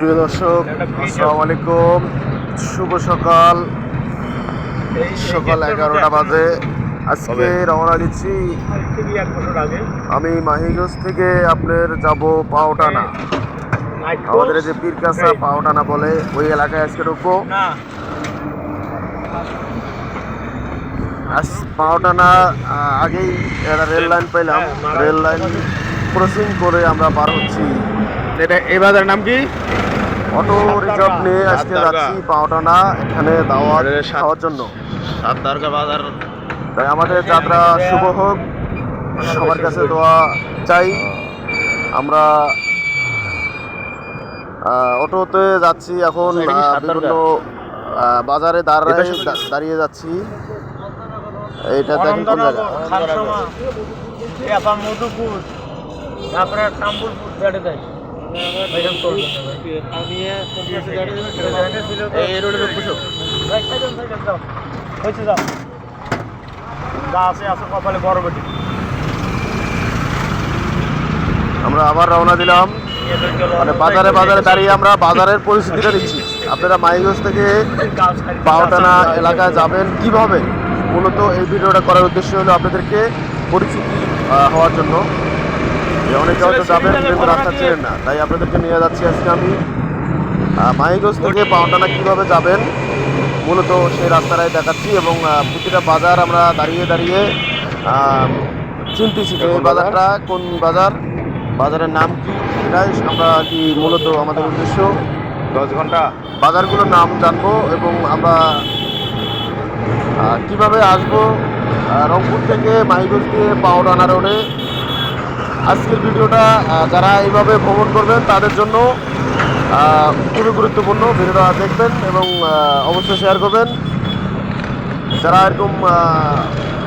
প্রিয় দর্শক, আসসালামু আলাইকুম। শুভ সকাল। সকাল 11টা বাজে। আজকে রওনা দিচ্ছি আমি মাহিগঞ্জ থেকে আপনার যাব পাওটানা। আমাদের যে পীরকাছা পাওটানা বলে ওই এলাকায় আজকে ঢুকবো। পাওটানা আগেই একটা রেল লাইন পেলাম, রেল লাইন ক্রসিং করে আমরা পার হচ্ছি। এটা এই বাজারের নাম কি? অটো রিজার্ভ নিয়ে আজকে যাচ্ছি পাওটানা, এখানে দাওয়াত খাওয়ার জন্য। সাতদারগা বাজার। তাই আমাদের যাত্রা শুভ হোক, সবার কাছে দোয়া চাই। আমরা অটোতে যাচ্ছি এখন, বিভিন্ন বাজারে দাঁড়িয়ে যাচ্ছি। এইটা দেখেন কোন জায়গা? মধুপুর, তারপরে তাম্বুলপুর গাড়ি দেয়। আমরা আবার রওনা দিলাম, মানে বাজারে দাঁড়িয়ে আমরা বাজারের পরিস্থিতিটা নিচ্ছি। আপনারা মাইগঞ্জ থেকে পাওটানা এলাকায় যাবেন কিভাবে, মূলত এই ভিডিওটা করার উদ্দেশ্য হলো আপনাদেরকে পরিচিতি হওয়ার জন্য। অনেকে হয়তো যাবেন কিন্তু রাস্তা চেনেন না, তাই আপনাদেরকে নিয়ে যাচ্ছি আজকে আমি মাইগঞ্জ থেকে পাওটানা কিভাবে যাবেন মূলত সেই রাস্তাটাই দেখাচ্ছি। এবং প্রতিটা বাজার আমরা দাঁড়িয়ে চিনতেছি যে এই বাজারটা কোন বাজার, বাজারের নাম কি, এটাই আমরা কি মূলত আমাদের উদ্দেশ্য। 10 ঘন্টা বাজারগুলোর নাম জানবো এবং আমরা কিভাবে আসবো রংপুর থেকে মাইগঞ্জ দিয়ে পাওটানা রোডে। আজকের ভিডিওটা যারা এইভাবে ভ্রমণ করবেন তাদের জন্য খুবই গুরুত্বপূর্ণ। ভিডিওটা দেখবেন এবং অবশ্যই শেয়ার করবেন। যারা এরকম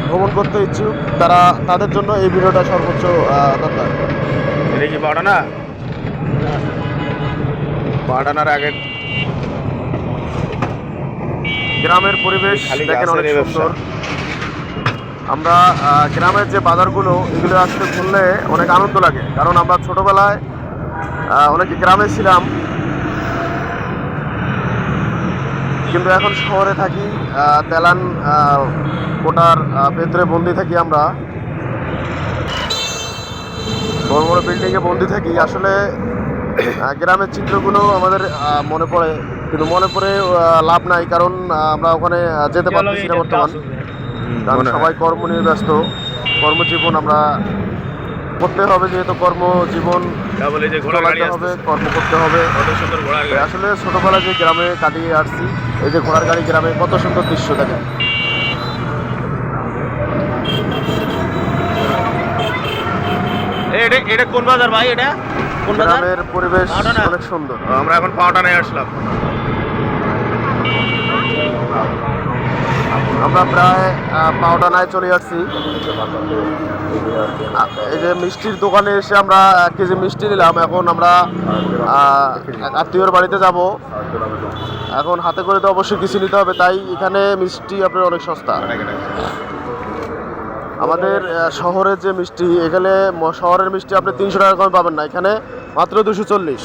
ভ্রমণ করতে ইচ্ছুক তাদের জন্য এই ভিডিওটা সর্বোচ্চ দরকার। এটা কি পাওটানা? পাওটানার আগে গ্রামের পরিবেশ দেখেন অনেক সুন্দর। আমরা গ্রামের যে বাজারগুলো এগুলো আসলে ঘুরলে অনেক আনন্দ লাগে, কারণ আমরা ছোটবেলায় অনেকে গ্রামে ছিলাম, কিন্তু এখন শহরে থাকি। তেলান কোটার ভেতরে বন্দি থাকি, আমরা বড় বড় বিল্ডিংয়ে বন্দি থাকি। আসলে গ্রামের চিত্রগুলো আমাদের মনে পড়ে, কিন্তু মনে পড়ে লাভ নাই, কারণ আমরা ওখানে যেতে পারতেছি না বর্তমান। কারণ সবাই কর্ম নিয়ে ব্যস্ত, কর্মজীবন আমরা করতে হবে, যেহেতু কর্মজীবন চালাতে হবে, কর্ম করতে হবে। আসলে ছোটবেলা যে গ্রামে কাটিয়ে আসছি, এই যে ঘোড়ার গাড়ি গ্রামে কত সুন্দর দৃশ্য দেখেন। এটা কোন বাজার ভাই? এটা কোন বাজার? গ্রামের পরিবেশ অনেক সুন্দর। আমরা এখন পাওটানায় আসলাম। আমরা প্রায় পাওটানায় চলে আসছি। এই যে মিষ্টির দোকানে এসে আমরা 1 কেজি মিষ্টি নিলাম। এখন আমরা আত্মীয়র বাড়িতে যাব। এখন হাতে করে তো অবশ্যই কিছু নিতে হবে, তাই এখানে মিষ্টি আপনার অনেক সস্তা। আমাদের শহরের যে মিষ্টি, এখানে শহরের মিষ্টি আপনি 300 টাকা কমে পাবেন না, এখানে মাত্র 240।